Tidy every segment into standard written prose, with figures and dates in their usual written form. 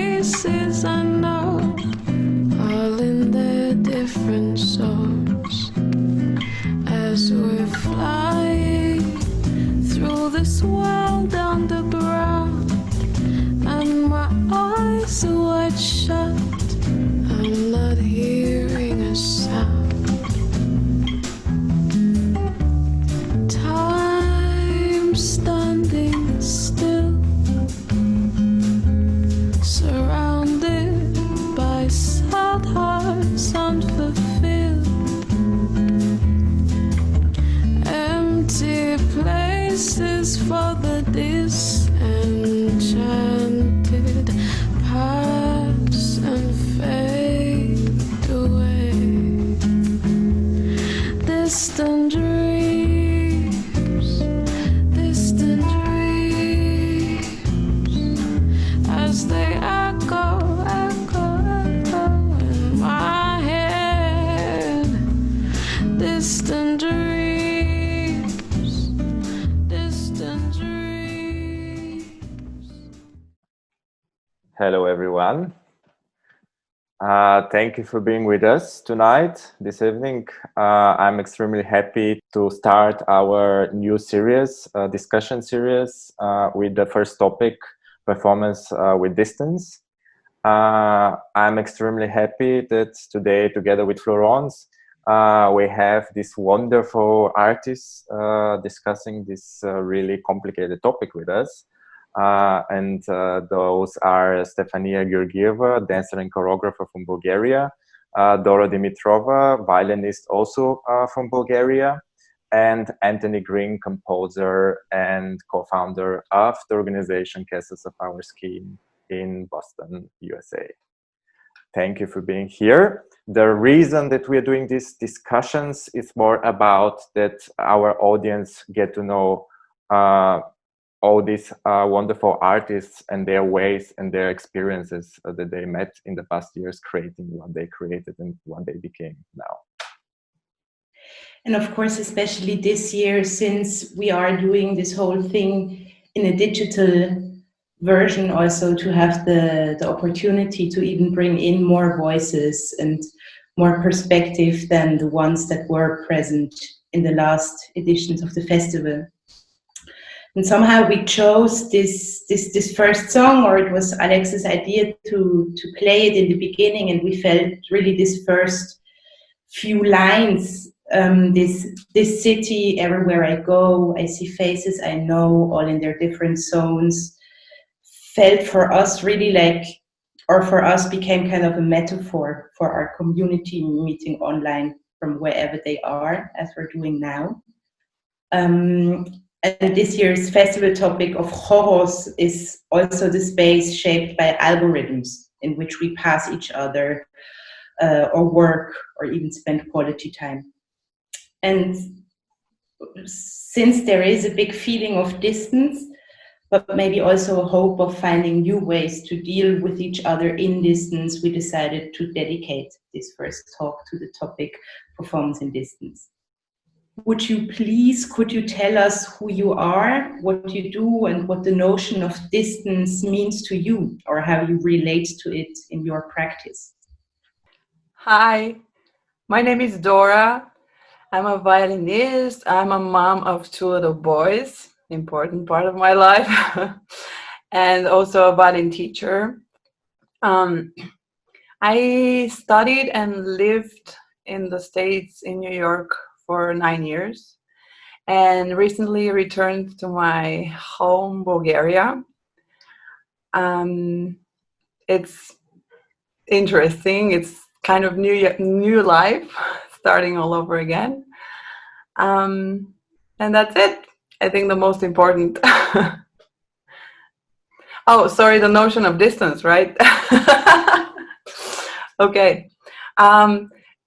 faces I know, all in their different souls, as we're flying through this world underground, and my eyes are wide shut. I'm not hearing a sound. Time standing still, surrounded by sad hearts unfulfilled, empty places for the disenchanted pass and fade away. Distant dreams, distant dreams, as they echo, echo, echo in my head. Distant dreams, distant dreams. Hello, everyone. Thank you for being with us tonight, this evening. I'm extremely happy to start our new series, discussion series, with the first topic, performance with distance. I'm extremely happy that today, together with Florence, we have this wonderful artist discussing this really complicated topic with us. And those are Stefaniya Georgieva, dancer and choreographer from Bulgaria, Dora Dimitrova, violinist also from Bulgaria, and Anthony Green, composer and co-founder of the organization Castles of Our Skin in Boston, USA. Thank you for being here. The reason that we are doing these discussions is more about that our audience get to know all these wonderful artists and their ways and their experiences that they met in the past years creating what they created and what they became now. And of course, especially this year, since we are doing this whole thing in a digital version, also to have the opportunity to even bring in more voices and more perspective than the ones that were present in the last editions of the festival. And somehow we chose this first song, or it was Alex's idea to play it in the beginning, and we felt really this first few lines, this city, everywhere I go, I see faces I know, all in their different zones, felt for us really like, or for us became kind of a metaphor for our community meeting online from wherever they are, as we're doing now. And this year's festival topic of choros is also the space shaped by algorithms in which we pass each other or work or even spend quality time. And since there is a big feeling of distance, but maybe also a hope of finding new ways to deal with each other in distance, we decided to dedicate this first talk to the topic performance in distance. Could you tell us who you are, what you do, and what the notion of distance means to you, or how you relate to it in your practice? Hi, my name is Dora. I'm a violinist. I'm a mom of 2 little boys, important part of my life, and also a violin teacher. I studied and lived in the States, in New York, for 9 years, and recently returned to my home, Bulgaria. It's interesting. It's kind of new life, starting all over again. And that's it. I think the most important. Oh, sorry, the notion of distance, right? Okay.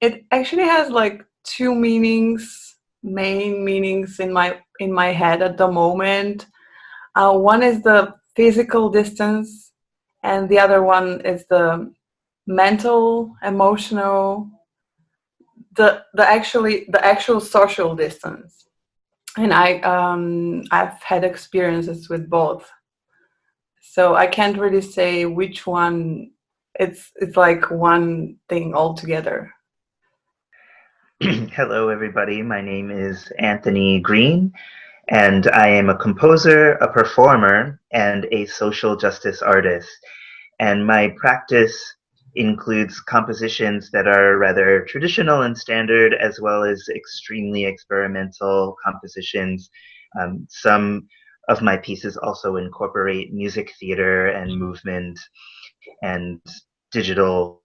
It actually has like 2 main meanings in my head at the moment. One is the physical distance, and the other one is the mental, emotional, the actual social distance. And I've had experiences with both. So I can't really say which one. It's like one thing altogether. Hello, everybody. My name is Anthony Green, and I am a composer, a performer, and a social justice artist. And my practice includes compositions that are rather traditional and standard, as well as extremely experimental compositions. Some of my pieces also incorporate music theater and movement and digital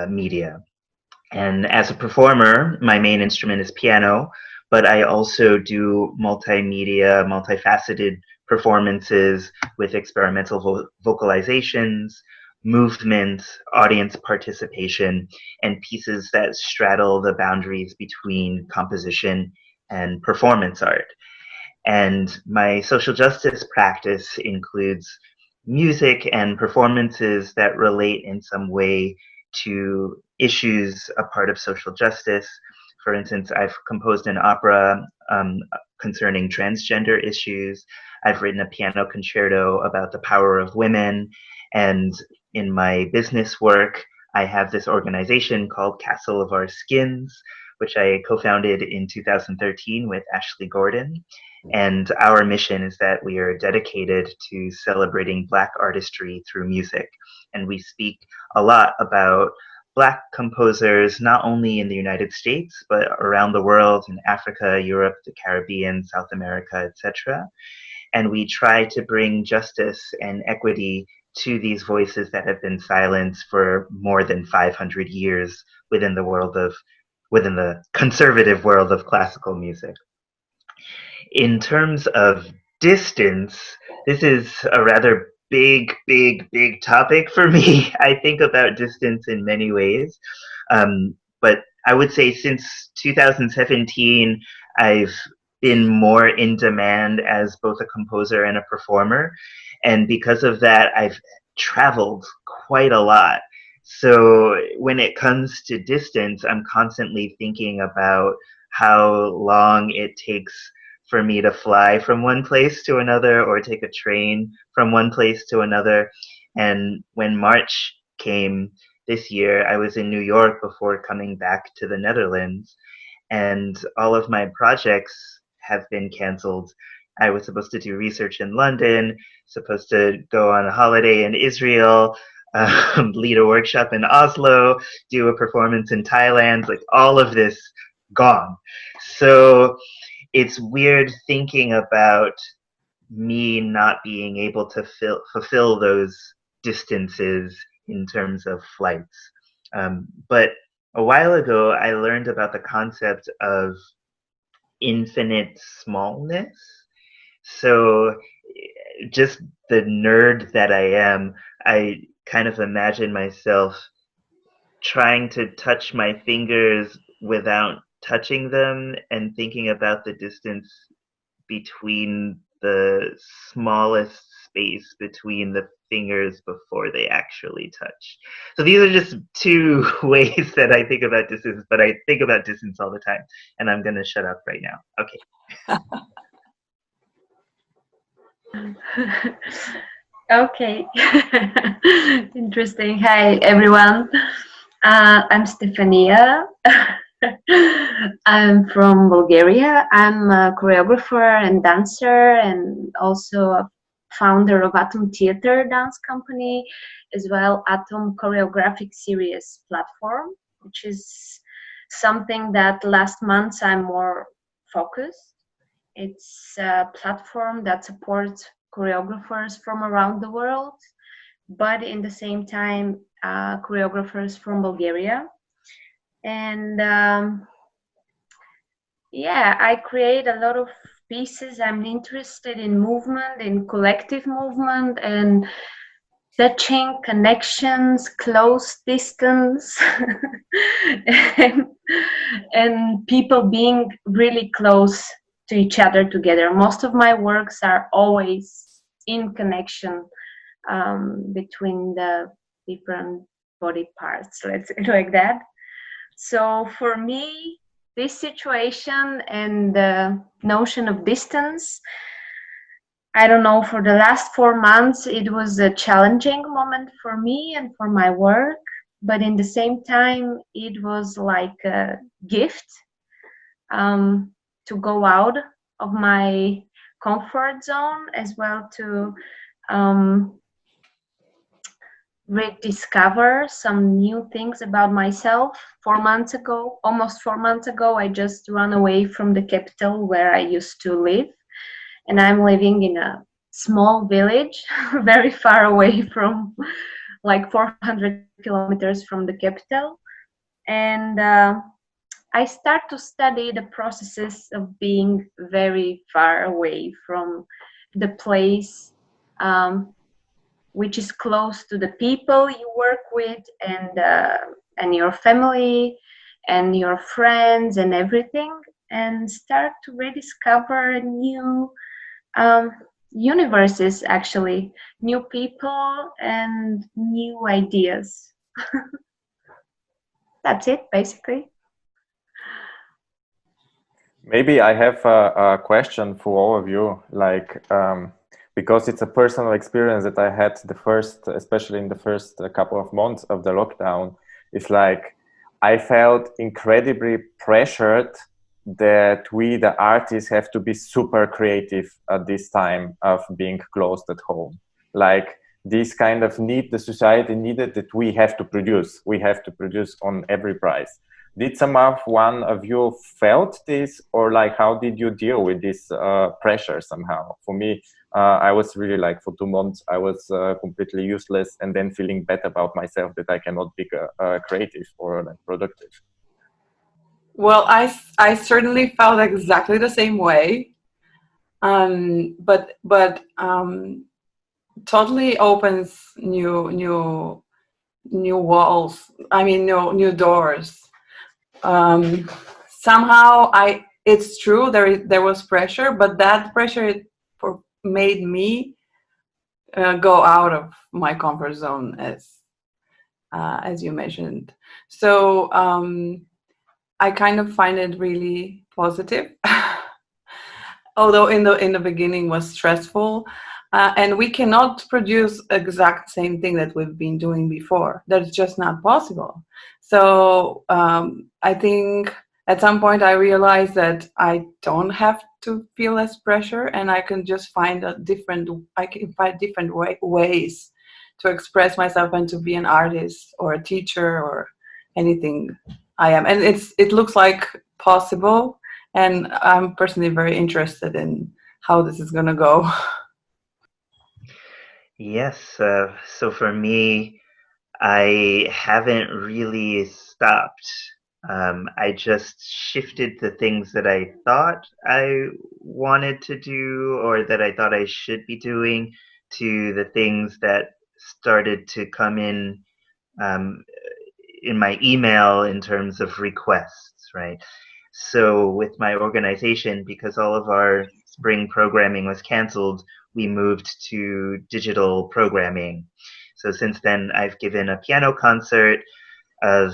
media. And as a performer, my main instrument is piano, but I also do multimedia, multifaceted performances with experimental vocalizations, movement, audience participation, and pieces that straddle the boundaries between composition and performance art. And my social justice practice includes music and performances that relate in some way to issues a part of social justice. For instance, I've composed an opera concerning transgender issues. I've written a piano concerto about the power of women. And in my business work, I have this organization called Castle of Our Skins, which I co-founded in 2013 with Ashley Gordon. And our mission is that we are dedicated to celebrating Black artistry through music. And we speak a lot about Black composers, not only in the United States, but around the world, in Africa, Europe, the Caribbean, South America, etc. And we try to bring justice and equity to these voices that have been silenced for more than 500 years within the conservative world of classical music. In terms of distance, this is a rather big topic for me. I think about distance in many ways. But I would say since 2017, I've been more in demand as both a composer and a performer. And because of that, I've traveled quite a lot. So when it comes to distance, I'm constantly thinking about how long it takes for me to fly from one place to another or take a train from one place to another. And when March came this year, I was in New York before coming back to the Netherlands, and all of my projects have been canceled. I was supposed to do research in London, supposed to go on a holiday in Israel, lead a workshop in Oslo, do a performance in Thailand, like all of this gone. So it's weird thinking about me not being able to fulfill those distances in terms of flights. But a while ago, I learned about the concept of infinite smallness. So just the nerd that I am, I kind of imagine myself trying to touch my fingers without touching them and thinking about the distance between the smallest space between the fingers before they actually touch. So these are just two ways that I think about distance, but I think about distance all the time, and I'm going to shut up right now. Okay. Okay. Interesting. Hi, everyone. I'm Stefaniya. I'm from Bulgaria. I'm a choreographer and dancer, and also a founder of Atom Theater dance company, as well Atom Choreographic Series platform, which is something that last month I'm more focused. It's a platform that supports choreographers from around the world, but in the same time, choreographers from Bulgaria. And yeah, I create a lot of pieces. I'm interested in movement, in collective movement, and touching, connections, close distance, and people being really close to each other together. Most of my works are always in connection between the different body parts, let's say like that. So for me, this situation and the notion of distance I don't know, for the last 4 months, it was a challenging moment for me and for my work. But in the same time, it was like a gift to go out of my comfort zone, as well to rediscover some new things about myself. 4 months ago, almost 4 months ago, I just ran away from the capital where I used to live, and I'm living in a small village very far away from, like, 400 kilometers from the capital. And I start to study the processes of being very far away from the place, which is close to the people you work with, and your family and your friends and everything, and start to rediscover new universes, actually, new people and new ideas. That's it, basically. Maybe I have a question for all of you, like, because it's a personal experience that I had especially in the first couple of months of the lockdown. It's like I felt incredibly pressured that we, the artists, have to be super creative at this time of being closed at home. Like this kind of need the society needed, that we have to produce on every price. Did one of you felt this, or like how did you deal with this pressure somehow? For me, I was really like, for 2 months I was completely useless, and then feeling bad about myself that I cannot be creative or like productive. Well, I certainly felt exactly the same way, but totally opens new walls. I mean, new doors. Somehow it's true, there was pressure, but that pressure made me go out of my comfort zone, as you mentioned. So I kind of find it really positive, although in the beginning was stressful, and we cannot produce exact same thing that we've been doing before. That's just not possible. So I think at some point I realized that I don't have to feel less pressure, and I can just find different ways to express myself and to be an artist or a teacher or anything I am. And it looks like possible, and I'm personally very interested in how this is going to go. Yes, so for me, I haven't really stopped. I just shifted the things that I thought I wanted to do or that I thought I should be doing to the things that started to come in my email in terms of requests, right? So with my organization, because all of our spring programming was canceled, we moved to digital programming. So since then, I've given a piano concert of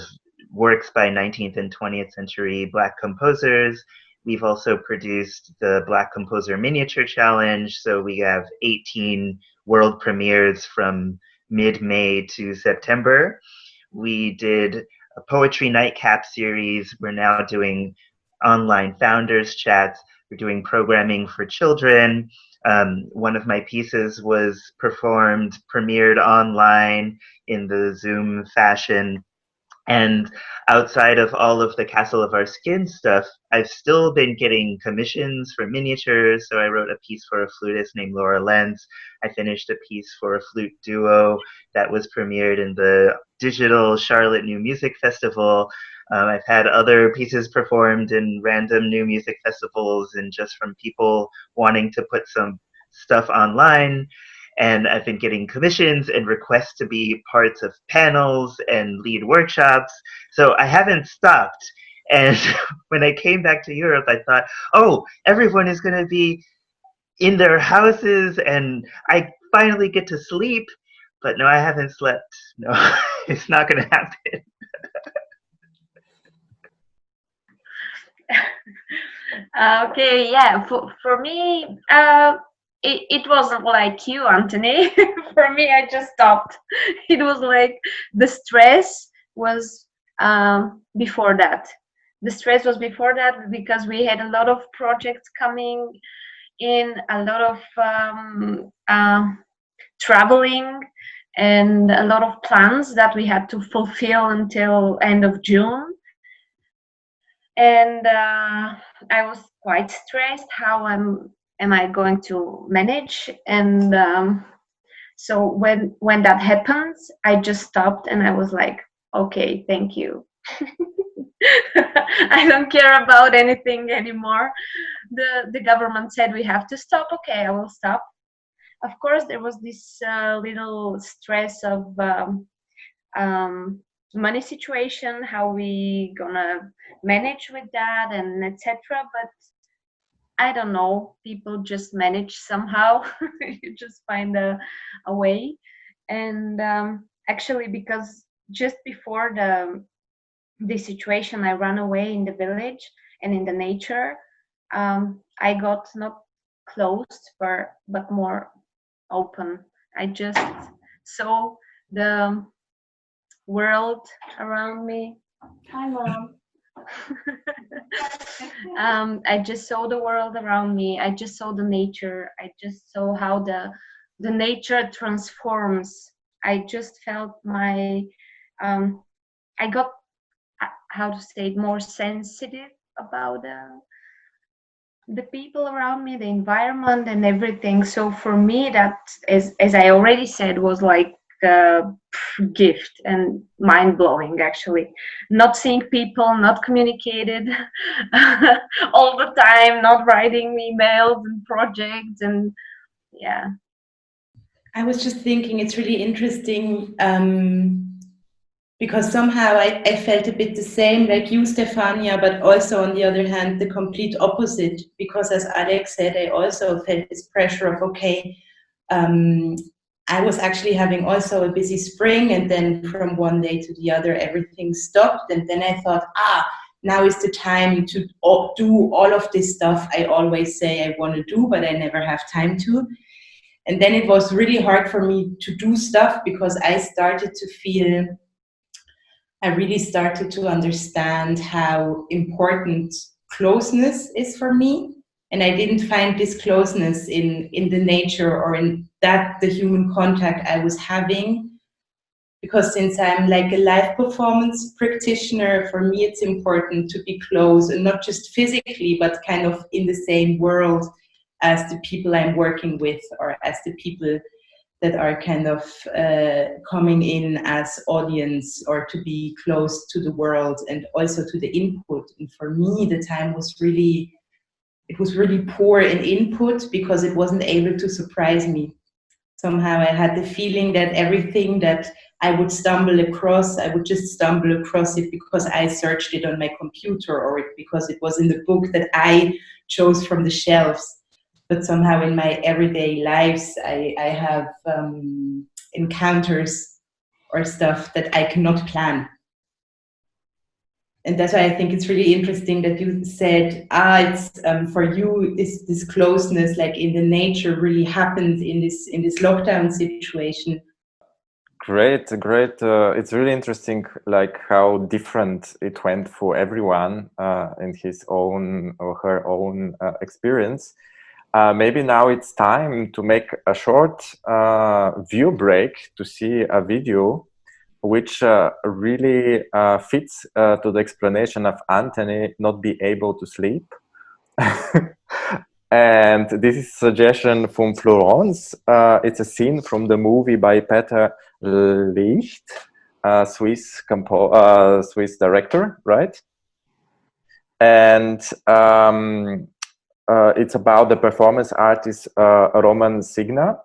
works by 19th and 20th century Black composers. We've also produced the Black Composer Miniature Challenge. So we have 18 world premieres from mid-May to September. We did a poetry nightcap series. We're now doing online founders chats. We're doing programming for children. One of my pieces was premiered online in the Zoom fashion. And outside of all of the Castle of Our Skin stuff, I've still been getting commissions for miniatures. So I wrote a piece for a flutist named Laura Lenz. I finished a piece for a flute duo that was premiered in the digital Charlotte New Music Festival. I've had other pieces performed in random new music festivals and just from people wanting to put some stuff online. And I've been getting commissions and requests to be parts of panels and lead workshops. So I haven't stopped. And when I came back to Europe, I thought, oh, everyone is going to be in their houses and I finally get to sleep. But no, I haven't slept. No, it's not going to happen. Okay, yeah, for me, it wasn't like you, Anthony. For me, I just stopped. It was like the stress was before that. The stress was before that because we had a lot of projects coming in, a lot of traveling, and a lot of plans that we had to fulfill until end of June. And I was quite stressed. How am I going to manage? And so when that happens, I just stopped and I was like, okay, thank you. I don't care about anything anymore. The government said we have to stop. Okay, I will stop. Of course, there was this little stress of money situation, how we gonna manage with that, and etc. But I don't know, people just manage somehow. You just find a way. And actually, because just before the situation, I ran away in the village and in the nature. I got not closed, but more open. I just saw the world around me. Hi, Mom. I just saw the world around me. I just saw the nature. I just saw how the nature transforms. I just felt my I got, how to say it, more sensitive about the people around me, the environment, and everything. So for me, that, as I already said, was like a gift and mind-blowing. Actually, not seeing people, not communicated all the time, not writing emails and projects, and yeah. I was just thinking it's really interesting because somehow I felt a bit the same like you, Stefaniya, but also on the other hand, the complete opposite, because as Alex said, I also felt this pressure of, okay, I was actually having also a busy spring, and then from one day to the other, everything stopped. And then I thought, now is the time to do all of this stuff I always say I want to do, but I never have time to. And then it was really hard for me to do stuff because I really started to understand how important closeness is for me. And I didn't find this closeness in the nature or in the human contact I was having. Because since I'm like a live performance practitioner, for me it's important to be close, and not just physically, but kind of in the same world as the people I'm working with, or as the people that are kind of coming in as audience, or to be close to the world and also to the input. And for me, the time was really poor in input because it wasn't able to surprise me. Somehow I had the feeling that everything that I would stumble across, I would just stumble across it because I searched it on my computer, or because it was in the book that I chose from the shelves. But somehow in my everyday lives, I have encounters or stuff that I cannot plan. And that's why I think it's really interesting that you said, it's for you, is this closeness, like in the nature, really happens in this lockdown situation. Great. It's really interesting, like how different it went for everyone in his own or her own experience. Maybe now it's time to make a short view break to see a video which really fits to the explanation of Anthony not be able to sleep. And this is a suggestion from Florence. It's a scene from the movie by Peter Licht, Swiss director, right? And it's about the performance artist Roman Signa.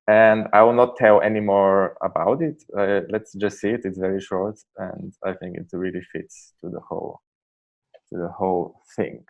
And I will not tell any more about it. Let's just see it. It's very short, and I think it really fits to the whole thing.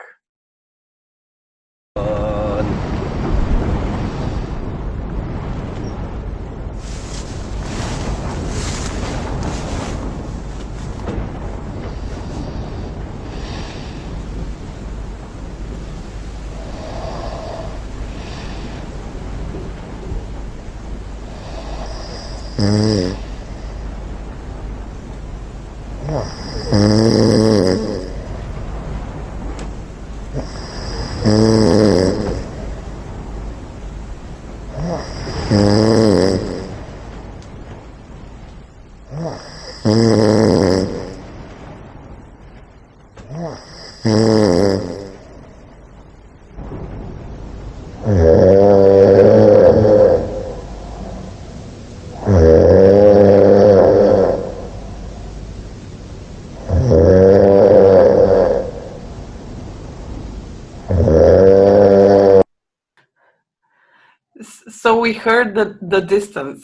So we heard the distance.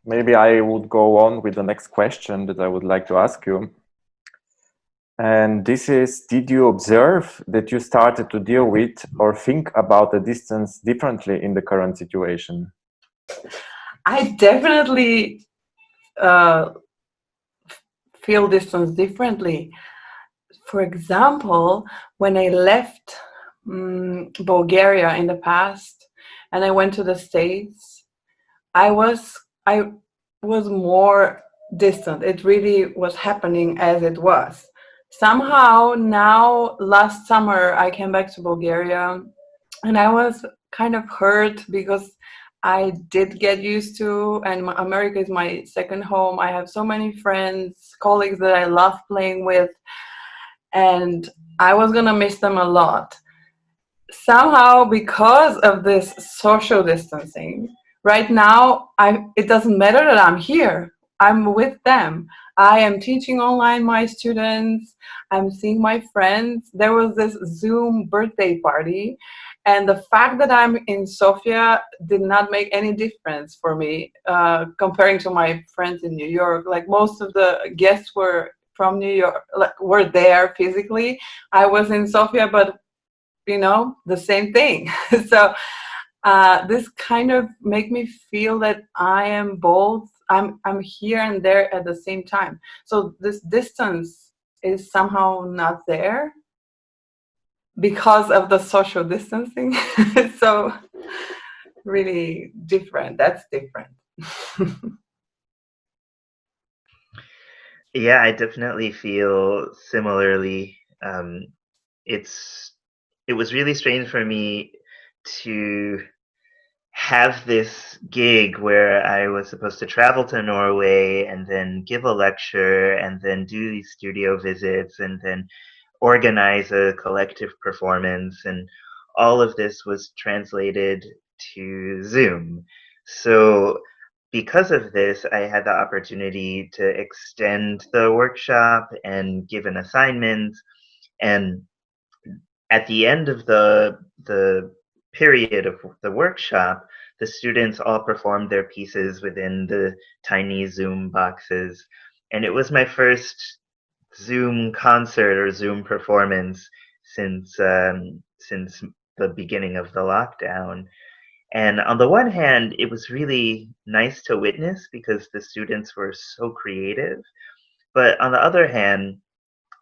Maybe I would go on with the next question that I would like to ask you. And this is, did you observe that you started to deal with or think about the distance differently in the current situation? I definitely feel distance differently. For example, when I left Bulgaria in the past and I went to the States, I was more distant. It really was happening as it was. Somehow now, last summer, I came back to Bulgaria and I was kind of hurt because I did get used to, and America is my second home. I have so many friends, colleagues that I love playing with, and I was gonna miss them a lot. Somehow, because of this social distancing, right now, it doesn't matter that I'm here. I'm with them. I am teaching online my students. I'm seeing my friends. There was this Zoom birthday party, and the fact that I'm in Sofia did not make any difference for me comparing to my friends in New York. Like, most of the guests were from New York, like, were there physically. I was in Sofia, but the same thing. So this kind of make me feel that I am both. I'm here and there at the same time. So this distance is somehow not there because of the social distancing. So really different. That's different. Yeah, I definitely feel similarly. It was really strange for me to have this gig where I was supposed to travel to Norway and then give a lecture and then do these studio visits and then organize a collective performance, and all of this was translated to Zoom. So because of this, I had the opportunity to extend the workshop and give an assignment. And at the end of the period of the workshop, the students all performed their pieces within the tiny Zoom boxes. And it was my first Zoom concert or Zoom performance since the beginning of the lockdown. And on the one hand, it was really nice to witness because the students were so creative. But on the other hand,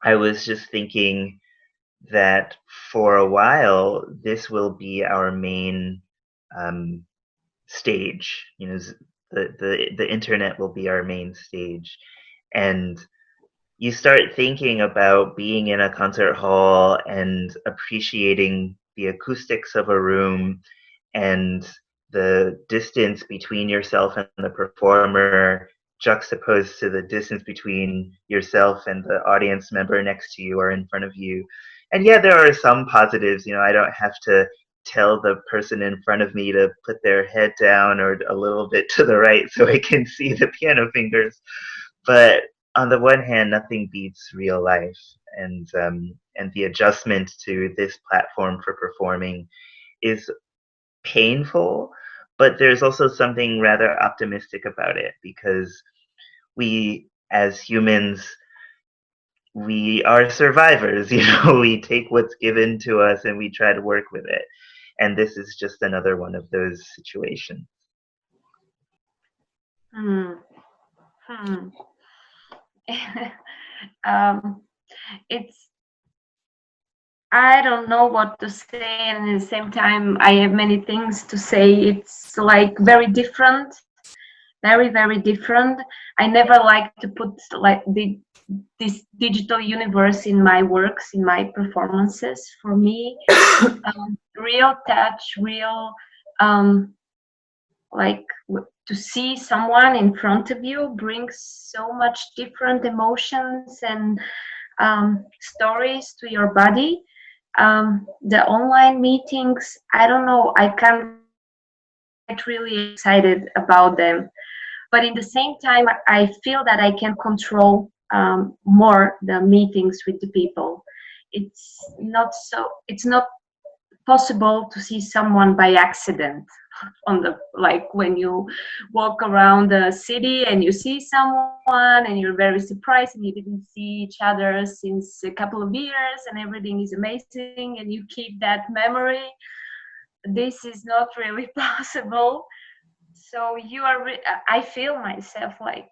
I was just thinking that for a while, this will be our main stage. The internet will be our main stage. And you start thinking about being in a concert hall and appreciating the acoustics of a room and the distance between yourself and the performer juxtaposed to the distance between yourself and the audience member next to you or in front of you. And yeah, there are some positives. I don't have to tell the person in front of me to put their head down or a little bit to the right so I can see the piano fingers. But on the one hand, nothing beats real life, and the adjustment to this platform for performing is painful, but there's also something rather optimistic about it because we, as humans, we are survivors. We take what's given to us and we try to work with it. And this is just another one of those situations. It's I don't know what to say, and at the same time, I have many things to say. It's like very different, very, very different. I never like to put like this digital universe in my works, in my performances. For me, real touch, real like to see someone in front of you brings so much different emotions and stories to your body. The online meetings, I don't know, I can't get really excited about them, but in the same time I feel that I can control more the meetings with the people. It's not possible to see someone by accident on the, like when you walk around the city and you see someone and you're very surprised and you didn't see each other since a couple of years and everything is amazing and you keep that memory. This is not really possible. So I feel myself like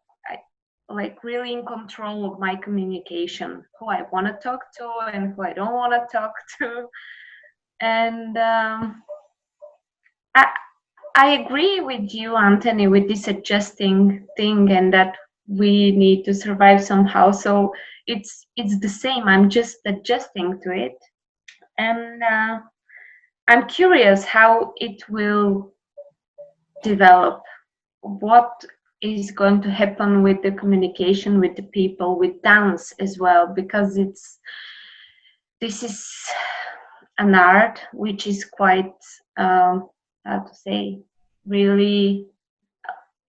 like really in control of my communication, who I want to talk to and who I don't want to talk to. And I agree with you, Anthony, with this adjusting thing, and that we need to survive somehow. So it's the same. I'm just adjusting to it, and I'm curious how it will develop. What is going to happen with the communication with the people, with dance as well, because this is an art which is quite how to say, really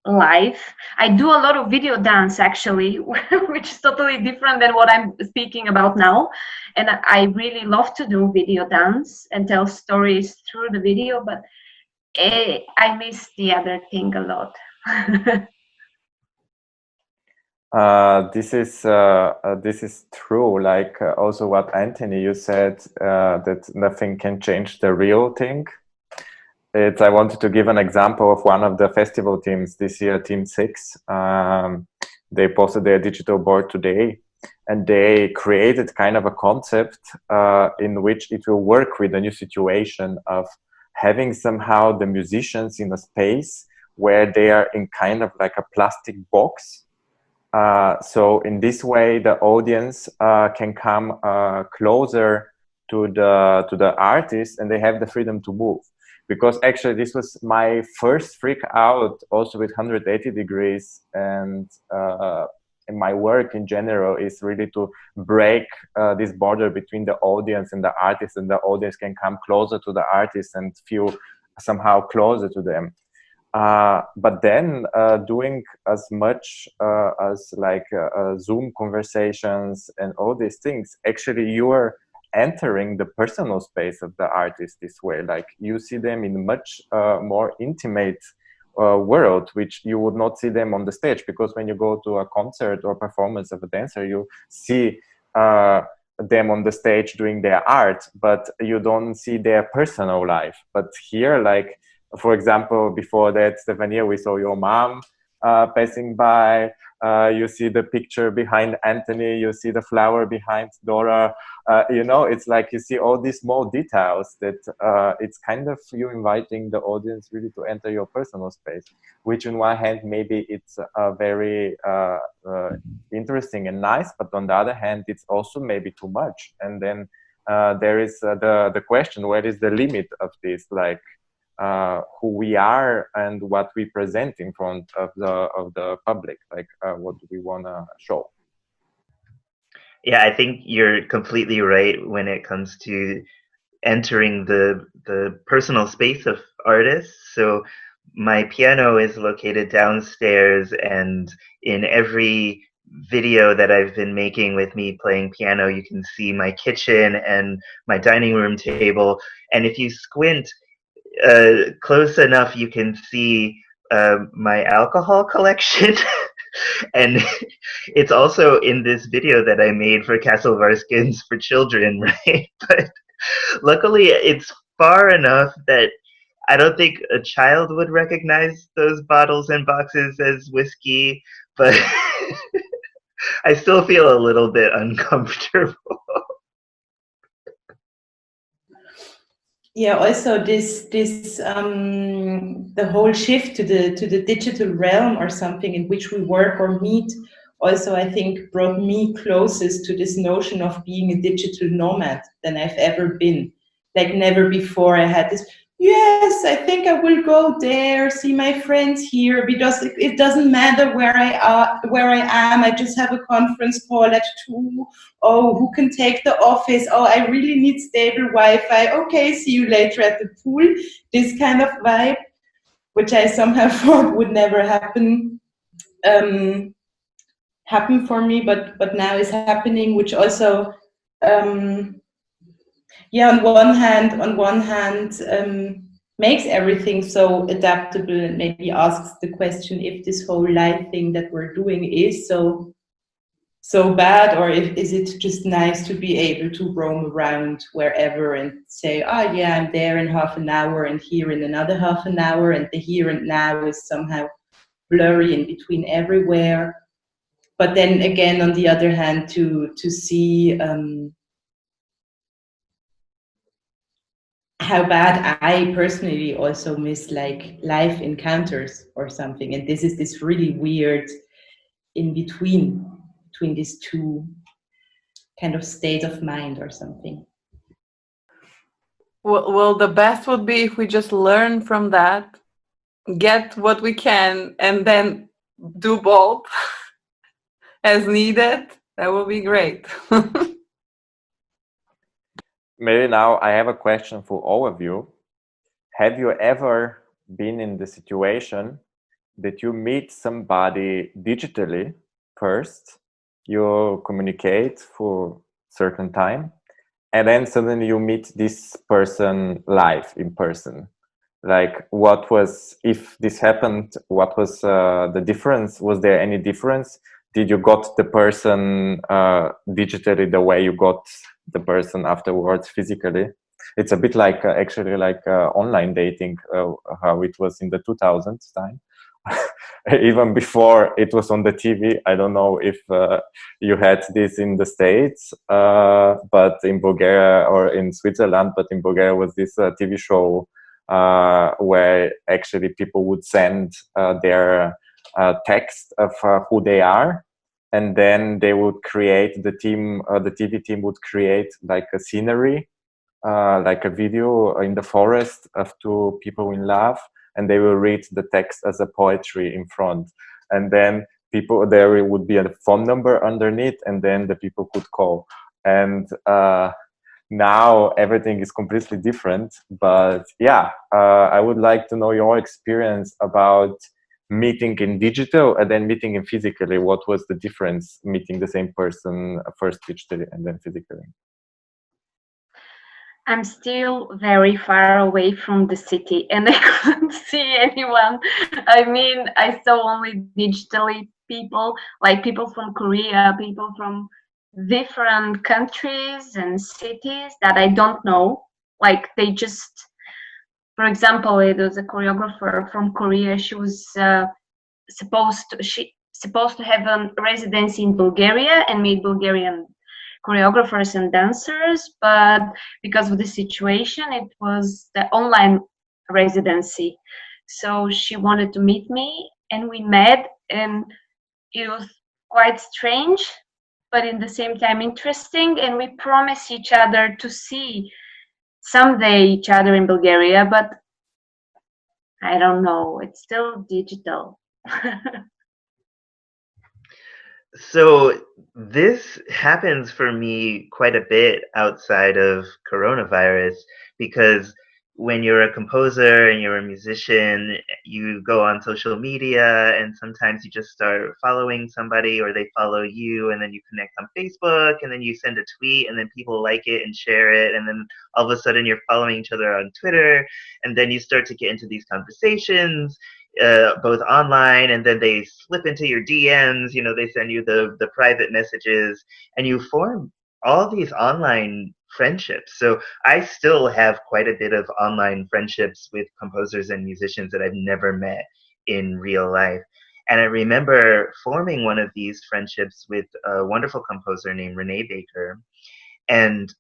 live. I do a lot of video dance actually, which is totally different than what I'm speaking about now. And I really love to do video dance and tell stories through the video, but I miss the other thing a lot. This is true. Like also what Anthony you said, that nothing can change the real thing. I wanted to give an example of one of the festival teams this year, Team 6. They posted their digital board today, and they created kind of a concept in which it will work with a new situation of having somehow the musicians in a space where they are in kind of like a plastic box. So in this way, the audience can come closer to the artist, and they have the freedom to move. Because actually, this was my first freak out, also with 180 degrees, and in my work in general is really to break this border between the audience and the artist, and the audience can come closer to the artist and feel somehow closer to them. But then doing as much as like Zoom conversations and all these things, actually you are entering the personal space of the artist this way. Like you see them in much more intimate world, which you would not see them on the stage, because when you go to a concert or performance of a dancer, you see them on the stage doing their art, but you don't see their personal life. But here, like, for example, before that, Stefaniya, we saw your mom passing by. You see the picture behind Anthony. You see the flower behind Dora. You know, it's like you see all these small details that it's kind of you inviting the audience really to enter your personal space, which on one hand, maybe it's very interesting and nice, but on the other hand, it's also maybe too much. And then there is the question, where is the limit of this? Like, who we are and what we present in front of the public, like what do we want to show. Yeah, I think you're completely right when it comes to entering the personal space of artists. So my piano is located downstairs, and in every video that I've been making with me playing piano, you can see my kitchen and my dining room table. And if you squint close enough, you can see my alcohol collection. And it's also in this video that I made for Castle Varskins for children, right? But luckily, it's far enough that I don't think a child would recognize those bottles and boxes as whiskey, but I still feel a little bit uncomfortable. yeah, also the whole shift to the digital realm or something in which we work or meet also, I think, brought me closest to this notion of being a digital nomad than I've ever been. Like never before I had this, yes, I think I will go there, see my friends here, because it doesn't matter where I am. I just have a conference call at 2. Oh, who can take the office? Oh, I really need stable Wi-Fi. Okay, see you later at the pool. This kind of vibe, which I somehow thought would never um, happen for me, but now is happening, which also, yeah, on one hand, makes everything so adaptable and maybe asks the question if this whole life thing that we're doing is so bad, or is it just nice to be able to roam around wherever and say, oh yeah, I'm there in half an hour and here in another half an hour, and the here and now is somehow blurry in between everywhere. But then again, on the other hand, to see how bad I personally also miss like live encounters or something, and this is this really weird in between these two kind of state of mind or something. Well, the best would be if we just learn from that, get what we can, and then do both as needed. That would be great. Maybe now I have a question for all of you. Have you ever been in the situation that you meet somebody digitally first, you communicate for certain time, and then suddenly you meet this person live in person? Like, what was, if this happened, what was the difference? Was there any difference? Did you got the person digitally the way you got the person afterwards physically? It's a bit like actually like online dating, how it was in the 2000s time. Even before it was on the TV. I don't know if you had this in the States, but in Bulgaria or in Switzerland, but in Bulgaria was this TV show where actually people would send their text of who they are, and then they would create the TV team would create like a scenery, like a video in the forest of two people in love, and they will read the text as a poetry in front, and then people, there would be a phone number underneath, and then the people could call. And now everything is completely different, but yeah, I would like to know your experience about meeting in digital and then meeting in physically. What was the difference meeting the same person first digitally and then physically? I'm still very far away from the city and I couldn't see anyone. I mean, I saw only digitally people, like people from Korea, people from different countries and cities that I don't know. Like they just, for example, it was a choreographer from Korea. She was supposed to have a residency in Bulgaria and meet Bulgarian choreographers and dancers, but because of the situation, it was the online residency. So she wanted to meet me, and we met, and it was quite strange, but in the same time interesting. And we promised each other to see someday each other in Bulgaria, but I don't know. It's still digital. So this happens for me quite a bit outside of coronavirus, because when you're a composer and you're a musician, you go on social media and sometimes you just start following somebody or they follow you, and then you connect on Facebook, and then you send a tweet and then people like it and share it, and then all of a sudden you're following each other on Twitter, and then you start to get into these conversations, both online, and then they slip into your DMs. You know, they send you the private messages, and you form all these online friendships. So I still have quite a bit of online friendships with composers and musicians that I've never met in real life. And I remember forming one of these friendships with a wonderful composer named Renee Baker. And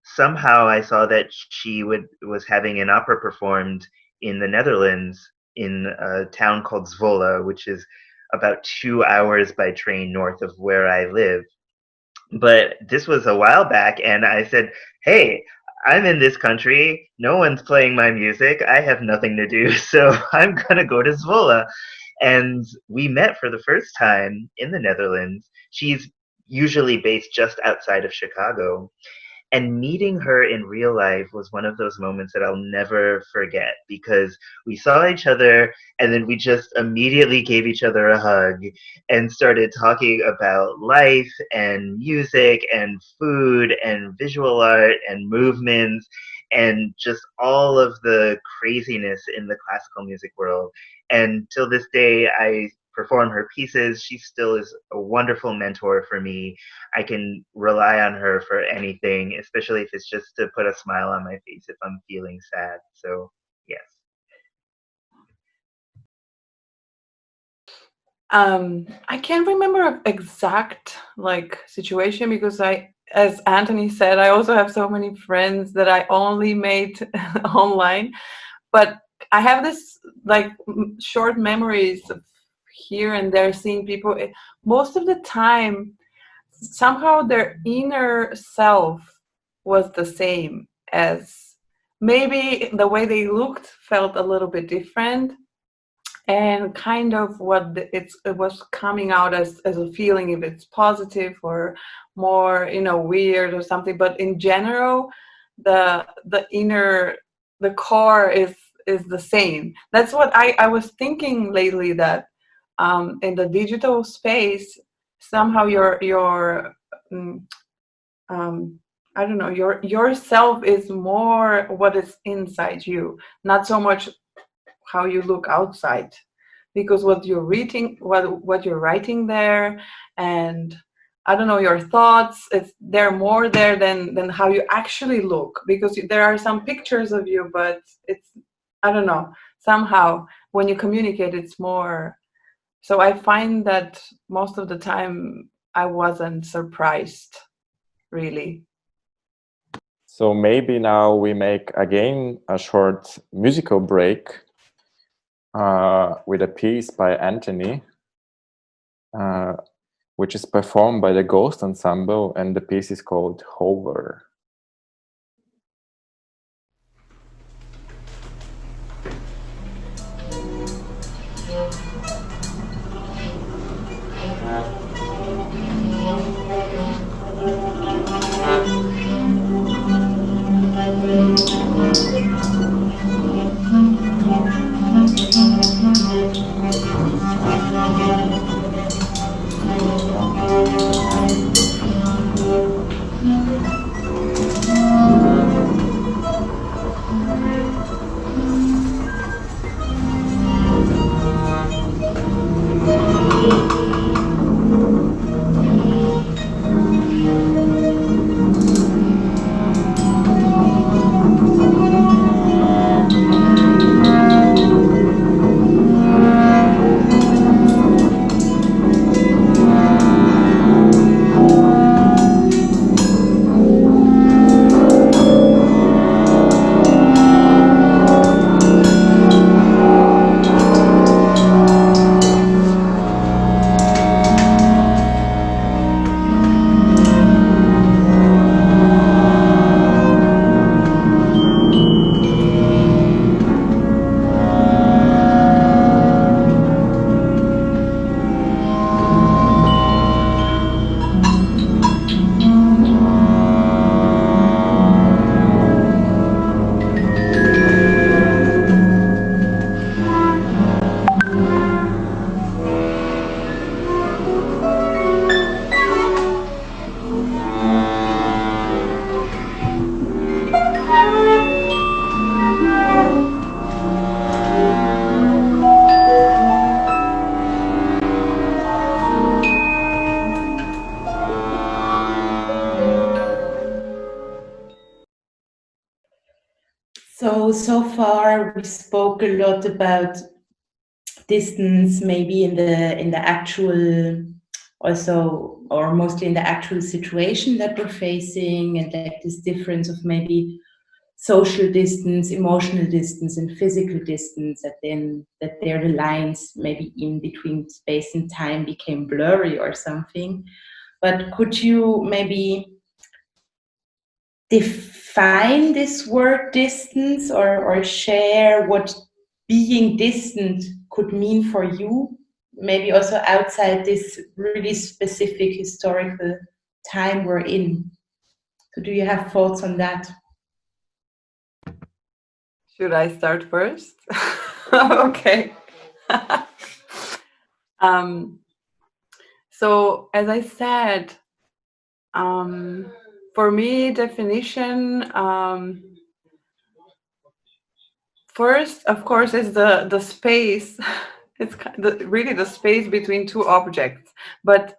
somehow I saw that she was having an opera performed in the Netherlands in a town called Zwolle, which is about 2 hours by train north of where I live. But this was a while back, and I said, hey, I'm in this country. No one's playing my music. I have nothing to do, so I'm going to go to Zwolle. And we met for the first time in the Netherlands. She's usually based just outside of Chicago. And meeting her in real life was one of those moments that I'll never forget, because we saw each other and then we just immediately gave each other a hug and started talking about life and music and food and visual art and movements and just all of the craziness in the classical music world. And till this day, I perform her pieces. She still is a wonderful mentor for me. I can rely on her for anything, especially if it's just to put a smile on my face if I'm feeling sad. So, yes. I can't remember an exact situation, because as Anthony said, I also have so many friends that I only made online. But I have this short memories of here and there seeing people. Most of the time, somehow their inner self was the same, as maybe the way they looked felt a little bit different, and kind of what it was coming out as a feeling, if it's positive or more weird or something. But in general, the inner, the core is the same. That's what I was thinking lately, that in the digital space, somehow your I don't know, yourself is more what is inside you, not so much how you look outside, because what you're reading, what you're writing there, and I don't know, your thoughts, they're more there than how you actually look, because there are some pictures of you, but it's, I don't know, somehow when you communicate, it's more. So I find that most of the time I wasn't surprised, really. So maybe now we make again a short musical break with a piece by Anthony, which is performed by the Ghost Ensemble, and the piece is called Hover. So far we spoke a lot about distance, maybe in the actual also, or mostly in the actual situation that we're facing, and like this difference of maybe social distance, emotional distance, and physical distance, that then that there the lines maybe in between space and time became blurry or something. But could you maybe define this word distance, or share what being distant could mean for you, maybe also outside this really specific historical time we're in? So do you have thoughts on that? Should I start first? Okay. So as I said, for me, definition, first, of course, is the space. It's really the space between two objects, but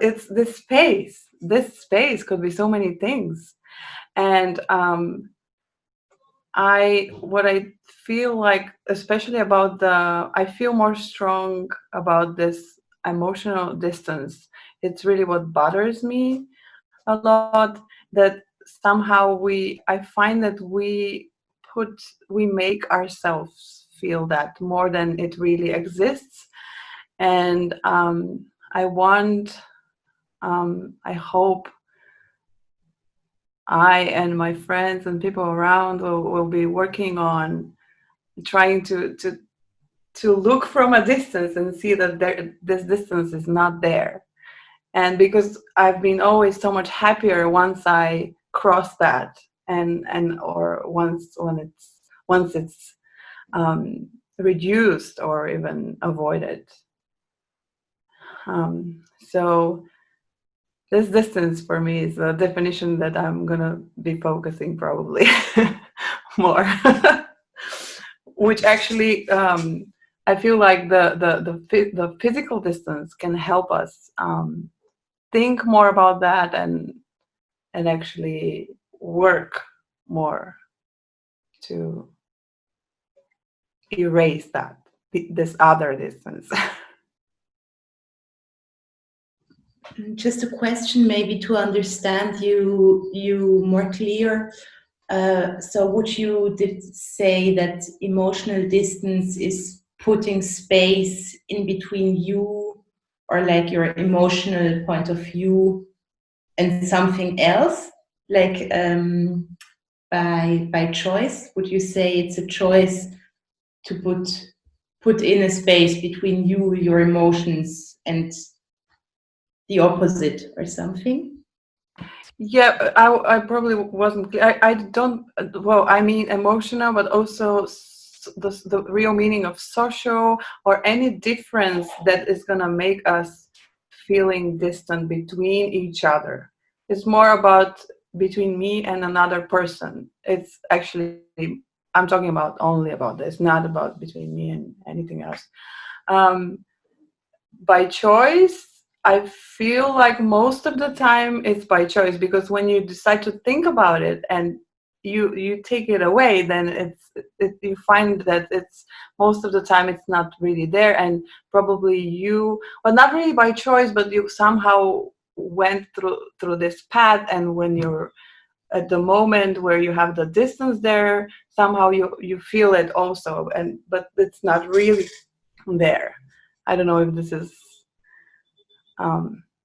it's this space. This space could be so many things, and what I feel like, especially about I feel more strong about this emotional distance. It's really what bothers me a lot, that somehow I find that we make ourselves feel that more than it really exists. And I hope I and my friends and people around will be working on trying to look from a distance and see that this distance is not there. And because I've been always so much happier once I cross that, or once it's reduced or even avoided. So this distance for me is a definition that I'm gonna be focusing probably more. Which actually, I feel like the physical distance can help us think more about that and actually work more to erase this other distance. Just a question, maybe to understand you more clear. So would you say that emotional distance is putting space in between you, or like your emotional point of view, and something else, like by choice? Would you say it's a choice to put in a space between you, your emotions, and the opposite or something? Yeah, I probably wasn't clear. I don't, well, I mean emotional, but also the real meaning of social, or any difference that is gonna make us feeling distant between each other. It's more about between me and another person. It's actually, I'm talking about only about this, not about between me and anything else. By choice, I feel like most of the time it's by choice, because when you decide to think about it and you take it away, then you find that it's most of the time it's not really there, and probably well, not really by choice, but you somehow went through this path, and when you're at the moment where you have the distance there, somehow you feel it also, but it's not really there. I don't know if this is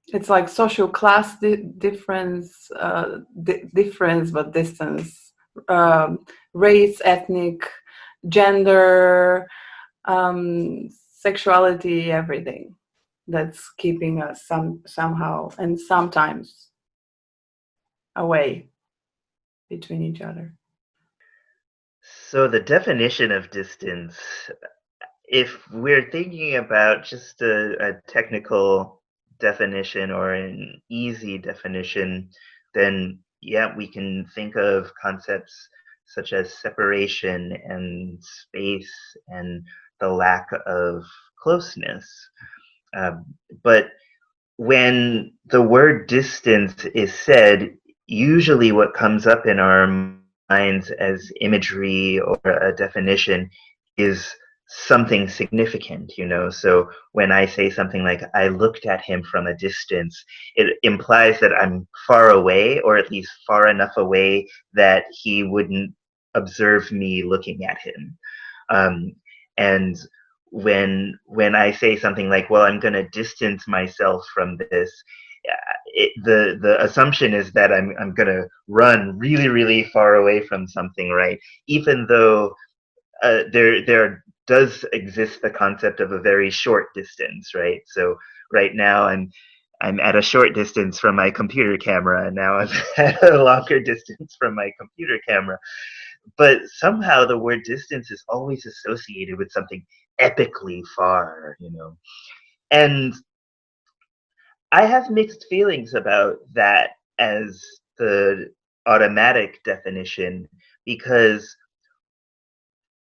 it's like social class difference, difference, but distance, race, ethnic, gender, sexuality, everything that's keeping us somehow and sometimes away between each other. So the definition of distance, if we're thinking about just a technical definition or an easy definition, then yeah, we can think of concepts such as separation and space and the lack of closeness. But when the word distance is said, usually what comes up in our minds as imagery or a definition is something significant, you know. So when I say something like, I looked at him from a distance, it implies that I'm far away, or at least far enough away that he wouldn't observe me looking at him. And when I say something like, well, I'm going to distance myself from this, the assumption is that I'm going to run really, really far away from something, right? Even though there does exist the concept of a very short distance, right? So right now I'm at a short distance from my computer camera, and now I'm at a longer distance from my computer camera. But somehow the word distance is always associated with something epically far, you know. And I have mixed feelings about that as the automatic definition, because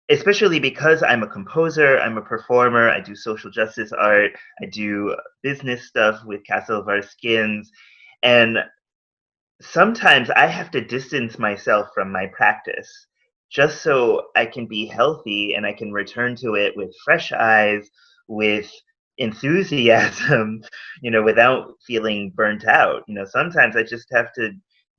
especially because I'm a composer, I'm a performer, I do social justice art, I do business stuff with Castle of Our Skins, and sometimes I have to distance myself from my practice just so I can be healthy and I can return to it with fresh eyes, with enthusiasm, you know, without feeling burnt out. You know, sometimes I just have to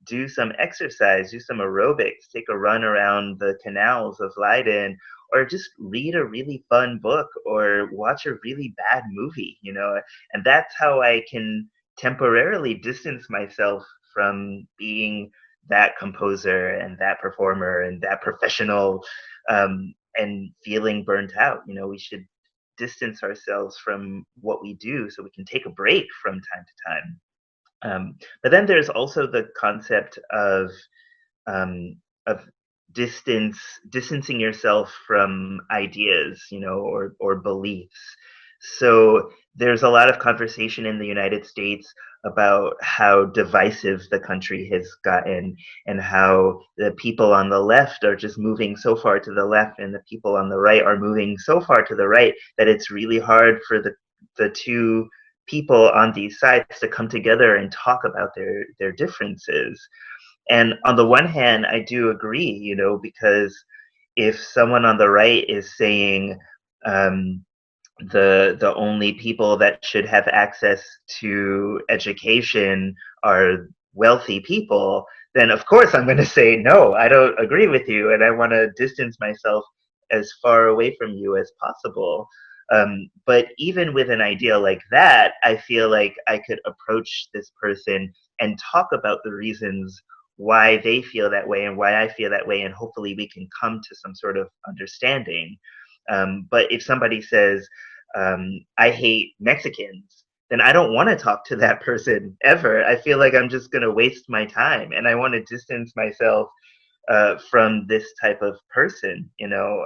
do some exercise, do some aerobics, take a run around the canals of Leiden, or just read a really fun book or watch a really bad movie, you know, and that's how I can temporarily distance myself from being that composer and that performer and that professional, and feeling burnt out. You know, we should distance ourselves from what we do so we can take a break from time to time. But then there's also the concept of distancing yourself from ideas, you know, or beliefs. So there's a lot of conversation in the United States about how divisive the country has gotten, and how the people on the left are just moving so far to the left, and the people on the right are moving so far to the right that it's really hard for the two people on these sides to come together and talk about their differences. And on the one hand, I do agree, you know, because if someone on the right is saying, the only people that should have access to education are wealthy people, then of course I'm going to say, no, I don't agree with you, and I want to distance myself as far away from you as possible. But even with an idea like that, I feel like I could approach this person and talk about the reasons why they feel that way and why I feel that way, and hopefully we can come to some sort of understanding. But if somebody says, I hate Mexicans, then I don't want to talk to that person ever. I feel like I'm just going to waste my time, and I want to distance myself from this type of person, you know.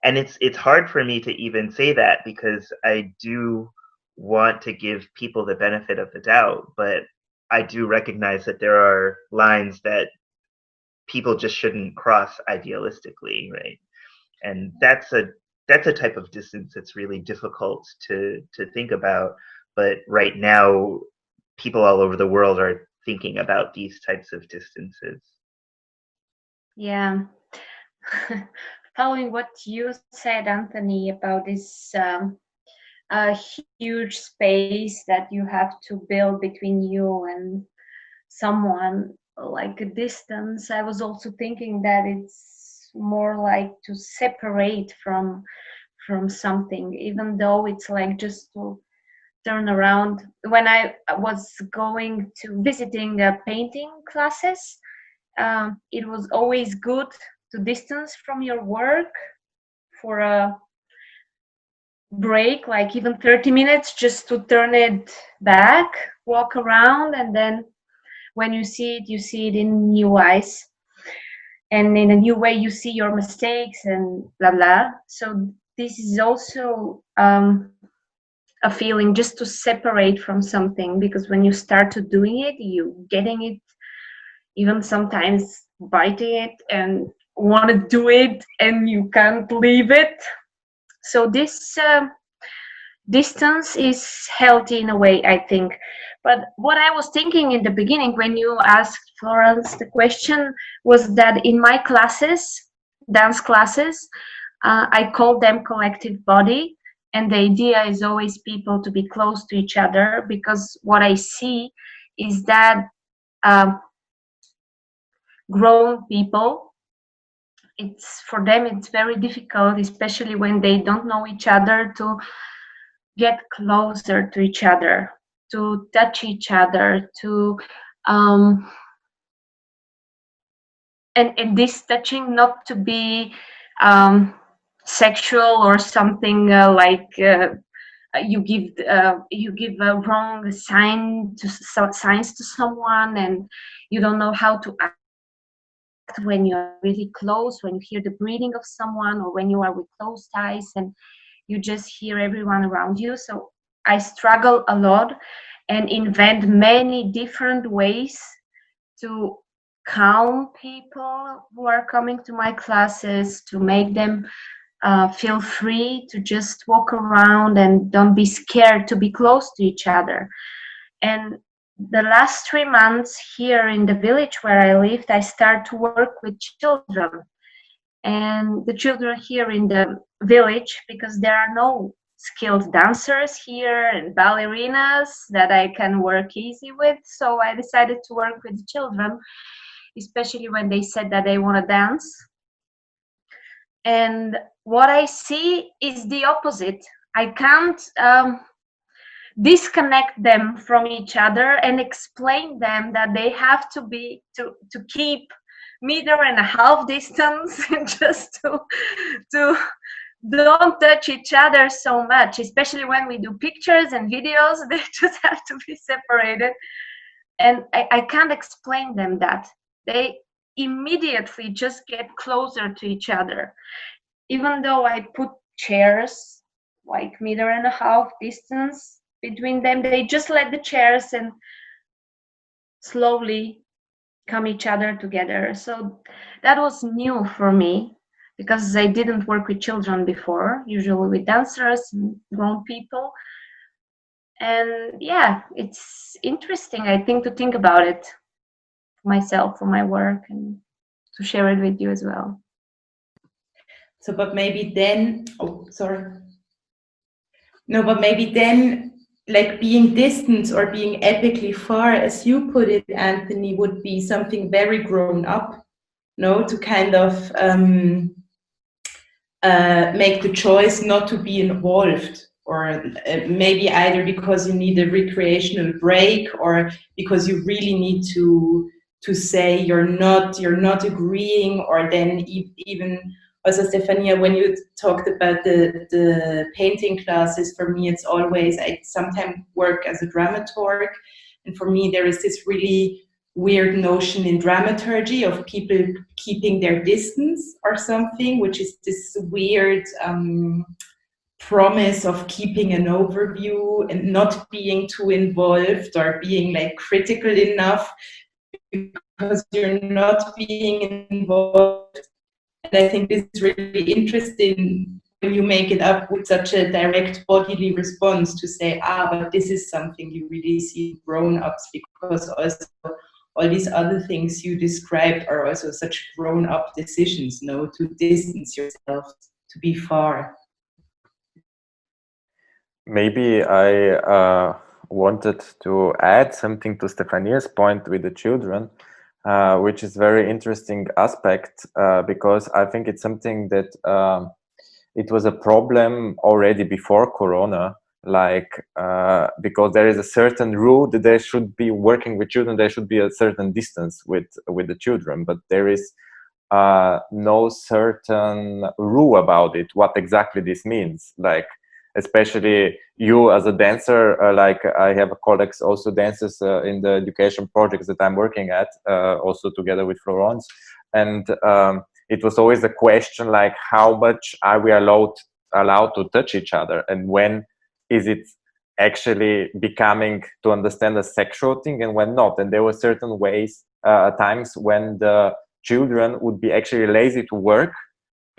And it's hard for me to even say that, because I do want to give people the benefit of the doubt, but I do recognize that there are lines that people just shouldn't cross idealistically, right? And that's a type of distance that's really difficult to think about. But right now, people all over the world are thinking about these types of distances. Yeah. Following what you said, Anthony, about this huge space that you have to build between you and someone, like a distance, I was also thinking that it's more like to separate from something, even though it's like just to turn around. When I was going to visiting painting classes, it was always good to distance from your work for a break, like even 30 minutes, just to turn it back, walk around, and then when you see it in new eyes, and in a new way you see your mistakes and blah blah. So this is also a feeling just to separate from something, because when you start to doing it, you getting it, even sometimes biting it and want to do it and you can't leave it. So this distance is healthy in a way, I think. But what I was thinking in the beginning when you asked Florence the question was that in my classes, dance classes, I call them collective body. And the idea is always people to be close to each other, because what I see is that grown people, for them it's very difficult, especially when they don't know each other, to get closer to each other, to touch each other, to and this touching not to be sexual or something like you give a wrong signs to someone, and you don't know how to act when you're really close, when you hear the breathing of someone, or when you are with closed eyes and you just hear everyone around you. So I struggle a lot and invent many different ways to calm people who are coming to my classes, to make them feel free to just walk around and don't be scared to be close to each other. And the last 3 months here in the village where I lived, I started to work with children. And the children here in the village, because there are no skilled dancers here and ballerinas that I can work easy with, so I decided to work with the children, especially when they said that they want to dance. And what I see is the opposite. I can't disconnect them from each other and explain them that they have to keep 1.5 meter distance and just to don't touch each other so much, especially when we do pictures and videos. They just have to be separated, and I can't explain them that. They immediately just get closer to each other, even though I put chairs like 1.5 meter distance between them. They just let the chairs and slowly come each other together. So that was new for me, because I didn't work with children before, usually with dancers and grown people. And yeah, it's interesting, I think, to think about it myself for my work and to share it with you as well. So, but maybe then, maybe then, like being distant or being epically far, as you put it, Anthony, would be something very grown up, no, to kind of make the choice not to be involved, or maybe either because you need a recreational break, or because you really need to say you're not agreeing, or then even also, Stefaniya, when you talked about the painting classes, for me it's always, I sometimes work as a dramaturg, and for me there is this really weird notion in dramaturgy of people keeping their distance or something, which is this weird promise of keeping an overview and not being too involved or being like critical enough, because you're not being involved. And I think this is really interesting when you make it up with such a direct bodily response, to say, but this is something you really see grown-ups, because also all these other things you described are also such grown-up decisions, no, to distance yourself, to be far. Maybe I wanted to add something to Stefaniya's point with the children, which is very interesting aspect, because I think it's something that it was a problem already before Corona, like because there is a certain rule that they should be working with children, there should be a certain distance with the children, but there is no certain rule about it, what exactly this means. Like, especially you as a dancer, like I have colleagues also dancers in the education projects that I'm working at, also together with Florence, and it was always a question like, how much are we allowed to touch each other, and when is it actually becoming to understand a sexual thing and when not. And there were certain ways, times when the children would be actually lazy to work,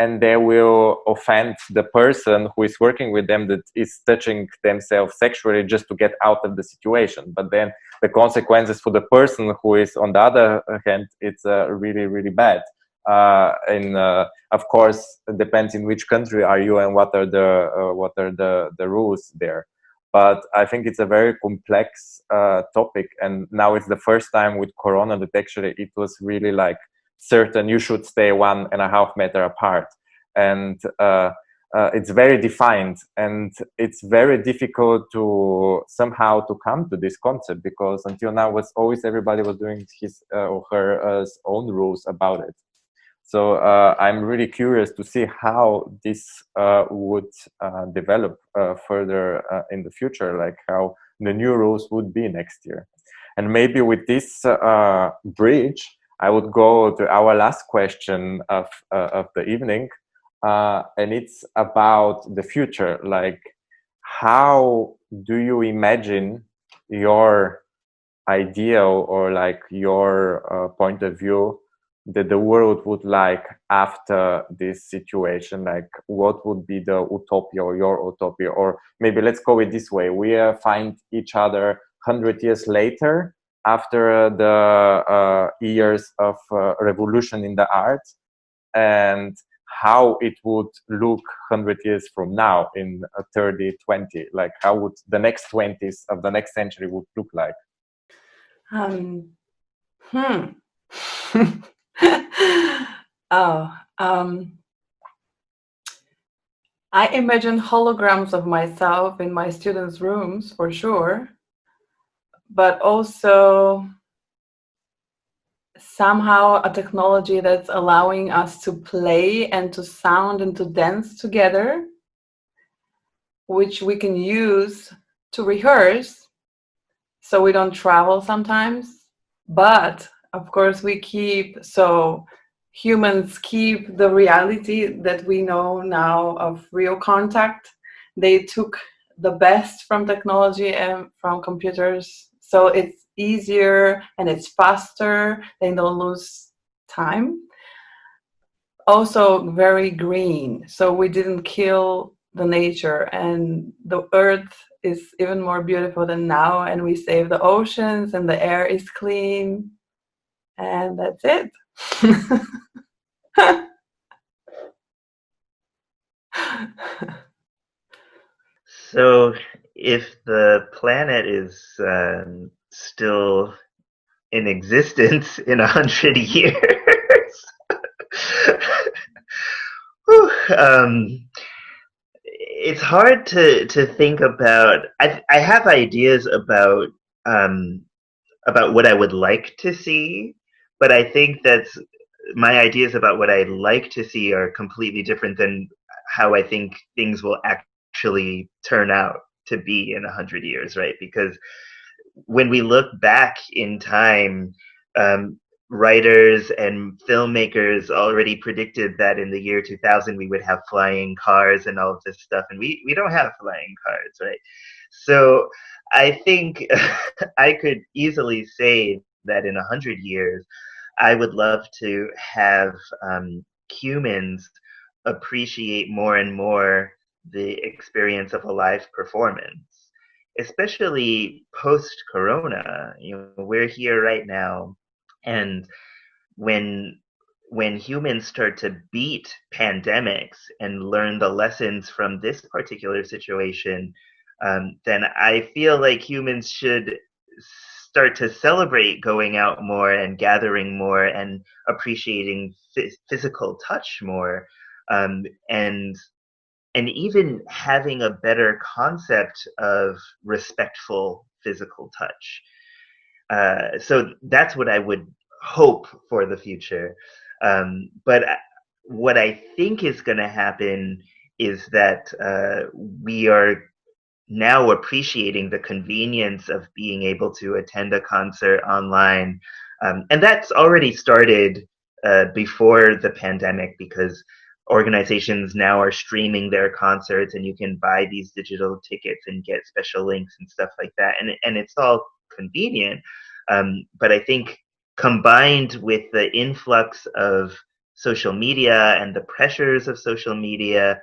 and they will offend the person who is working with them, that is touching themselves sexually, just to get out of the situation. But then the consequences for the person who is on the other hand, it's really, really bad. Of course, it depends in which country are you and what are the rules there. But I think it's a very complex topic, and now it's the first time with Corona that actually it was really like certain you should stay 1.5 meters apart, and it's very defined, and it's very difficult to somehow to come to this concept, because until now was always everybody was doing his or her own rules about it. So I'm really curious to see how this would develop further in the future, like how the new rules would be next year. And maybe with this bridge, I would go to our last question of the evening, and it's about the future. Like, how do you imagine your ideal or like your point of view that the world would like after this situation? Like, what would be the utopia or your utopia? Or maybe let's go it this way: we find each other 100 years later, after the years of revolution in the arts, and how it would look 100 years from now in 30-20. Like, how would the next 20s of the next century would look like? I imagine holograms of myself in my students' rooms for sure, but also somehow a technology that's allowing us to play and to sound and to dance together, which we can use to rehearse so we don't travel sometimes. But of course humans keep the reality that we know now of real contact. They took the best from technology and from computers, so it's easier and it's faster. They don't lose time. Also very green, so we didn't kill the nature, and the earth is even more beautiful than now, and we save the oceans and the air is clean, and that's it. So if the planet is still in existence in 100 years, it's hard to think about. I have ideas about what I would like to see, but I think that's my ideas about what I'd like to see are completely different than how I think things will actually turn out to be in 100 years, right? Because when we look back in time, writers and filmmakers already predicted that in the year 2000 we would have flying cars and all of this stuff, and we don't have flying cars, right? So I think I could easily say that in 100 years I would love to have humans appreciate more and more the experience of a live performance, especially post-corona. We're here right now, and when humans start to beat pandemics and learn the lessons from this particular situation, then I feel like humans should start to celebrate going out more and gathering more and appreciating physical touch more, and even having a better concept of respectful physical touch. So that's what I would hope for the future. But what I think is going to happen is that we are now appreciating the convenience of being able to attend a concert online. And that's already started before the pandemic, because organizations now are streaming their concerts, and you can buy these digital tickets and get special links and stuff like that. And it's all convenient. But I think combined with the influx of social media and the pressures of social media,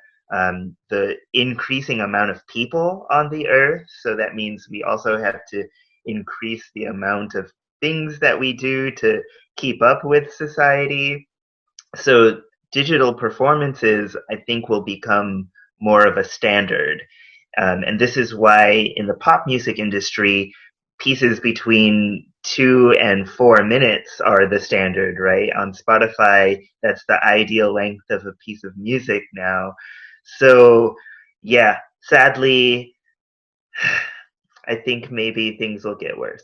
the increasing amount of people on the earth, so that means we also have to increase the amount of things that we do to keep up with society. So digital performances, I think, will become more of a standard. And this is why in the pop music industry, pieces between 2 and 4 minutes are the standard, right? On Spotify, that's the ideal length of a piece of music now. So, yeah, sadly, I think maybe things will get worse.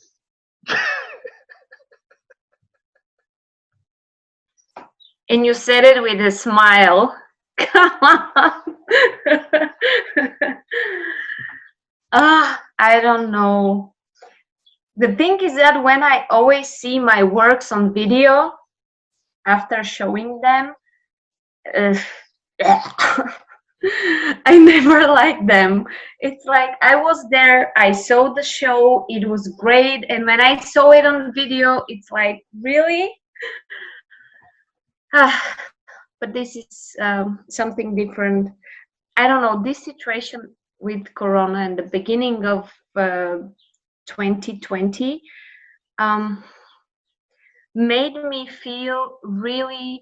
And you said it with a smile. Come on. I don't know. The thing is that when I always see my works on video after showing them, I never like them. It's like I was there, I saw the show, it was great, and when I saw it on video, it's like, really? But this is something different. I don't know, this situation with Corona and the beginning of 2020 made me feel really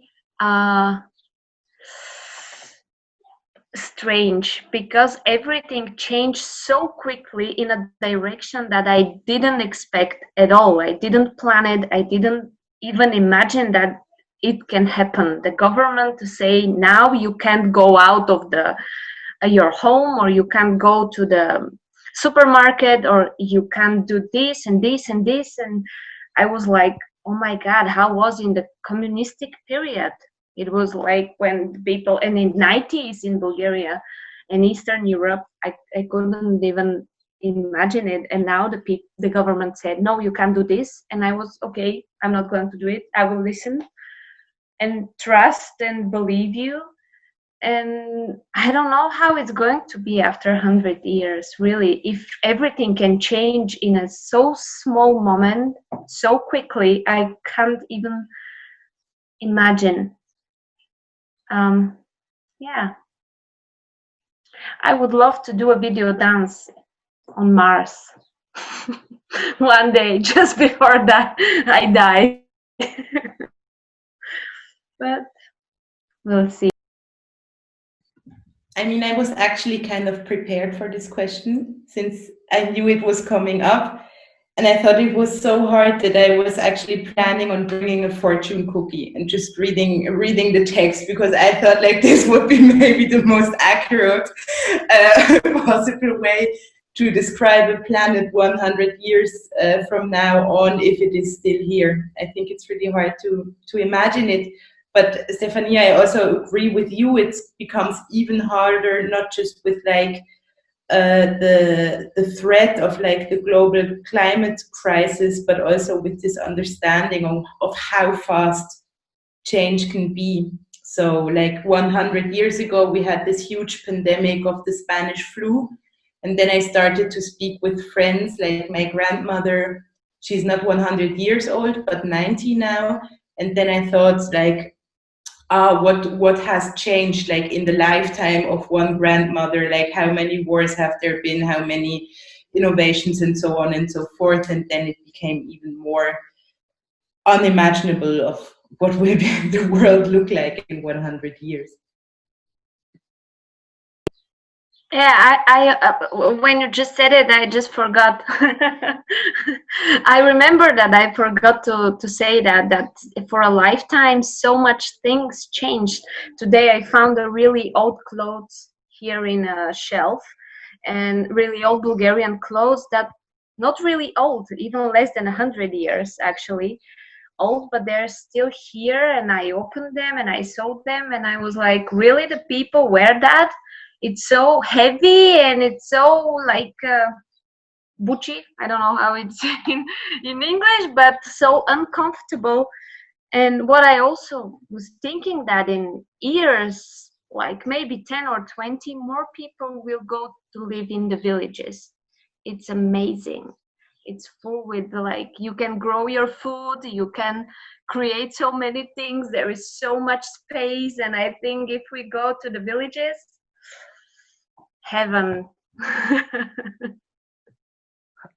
strange, because everything changed so quickly in a direction that I didn't expect at all. I didn't plan it. I didn't even imagine that it can happen. The government to say now you can't go out of your home, or you can't go to the supermarket, or you can't do this and this and this. And I was like, oh my God, how was in the communistic period? It was like when the people, and in 90s in Bulgaria and Eastern Europe, I couldn't even imagine it. And now the government said, no, you can't do this. And I was, okay, I'm not going to do it. I will listen and trust and believe you. And I don't know how it's going to be after 100 years, really. If everything can change in a so small moment, so quickly, I can't even imagine. Yeah. I would love to do a video dance on Mars one day, just before that I die. But we'll see. I mean, I was actually kind of prepared for this question since I knew it was coming up. And I thought it was so hard that I was actually planning on bringing a fortune cookie and just reading the text, because I thought like this would be maybe the most accurate possible way to describe a planet 100 years from now on, if it is still here. I think it's really hard to imagine it. But Stefaniya, I also agree with you. It becomes even harder, not just with like the threat of like the global climate crisis, but also with this understanding of how fast change can be. So like 100 years ago, we had this huge pandemic of the Spanish flu. And then I started to speak with friends, like my grandmother, she's not 100 years old, but 90 now. And then I thought like, what has changed like in the lifetime of one grandmother, like how many wars have there been, how many innovations and so on and so forth. And then it became even more unimaginable of what will the world look like in 100 years. Yeah, I when you just said it, I just forgot. I remember that I forgot to say that for a lifetime, so much things changed. Today, I found a really old clothes here in a shelf, and really old Bulgarian clothes that not really old, even less than 100 years actually old, but they're still here. And I opened them and I saw them, and I was like, really, the people wear that? It's so heavy and it's so like butchy. I don't know how it's in English, but so uncomfortable. And what I also was thinking that in years, like maybe 10 or 20, more people will go to live in the villages. It's amazing. It's full with like, you can grow your food, you can create so many things. There is so much space. And I think if we go to the villages, heaven.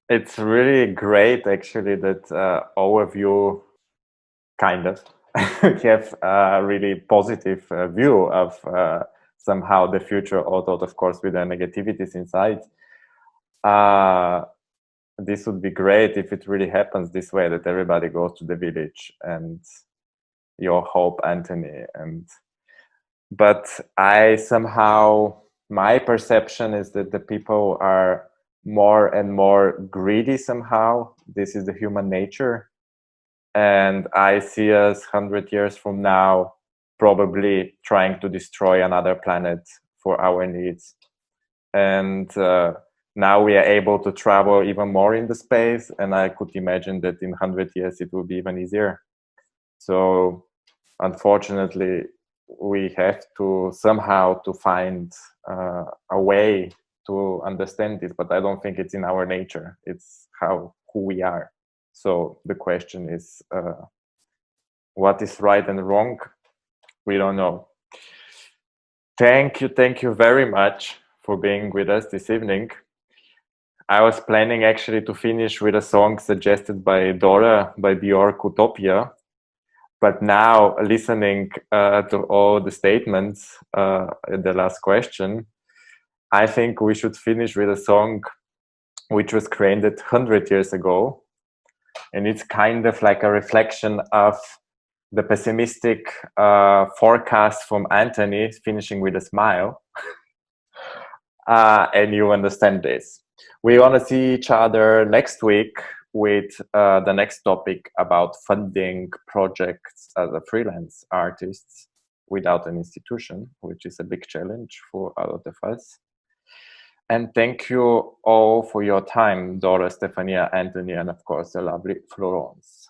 It's really great, actually, that all of you kind of have a really positive view of somehow the future, although of course with the negativities inside. This would be great if it really happens this way, that everybody goes to the village, and your hope, Anthony. But I somehow, my perception is that the people are more and more greedy somehow. This is the human nature. And I see us 100 years from now probably trying to destroy another planet for our needs. And now we are able to travel even more in the space, and I could imagine that in 100 years it will be even easier. So unfortunately, we have to somehow to find a way to understand this, but I don't think it's in our nature. It's who we are. So the question is, what is right and wrong? We don't know. Thank you very much for being with us this evening. I was planning actually to finish with a song suggested by Dora, by Björk, Utopia. But now, listening to all the statements in the last question, I think we should finish with a song which was created 100 years ago. And it's kind of like a reflection of the pessimistic forecast from Anthony, finishing with a smile. And you understand this. We want to see each other next week with the next topic about funding projects as a freelance artist without an institution, which is a big challenge for a lot of us. And thank you all for your time, Dora, Stefaniya, Anthony, and of course the lovely Florence.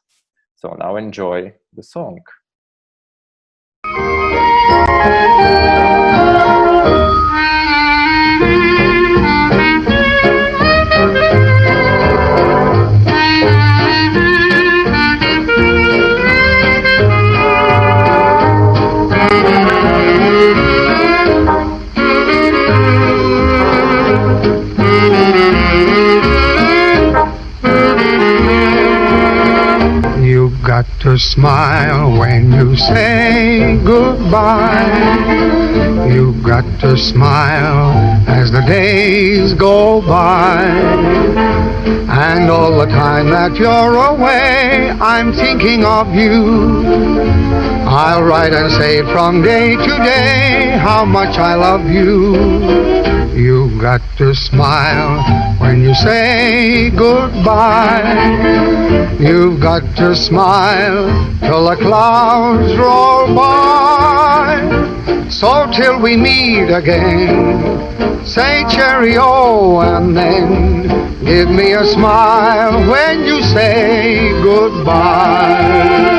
So now enjoy the song. Got to smile when you say goodbye. You've got to smile as the days go by. And all the time that you're away, I'm thinking of you. I'll write and say from day to day how much I love you. You've got to smile when you say goodbye. You've got to smile till the clouds roll by. So till we meet again, say cheerio and then give me a smile when you say goodbye.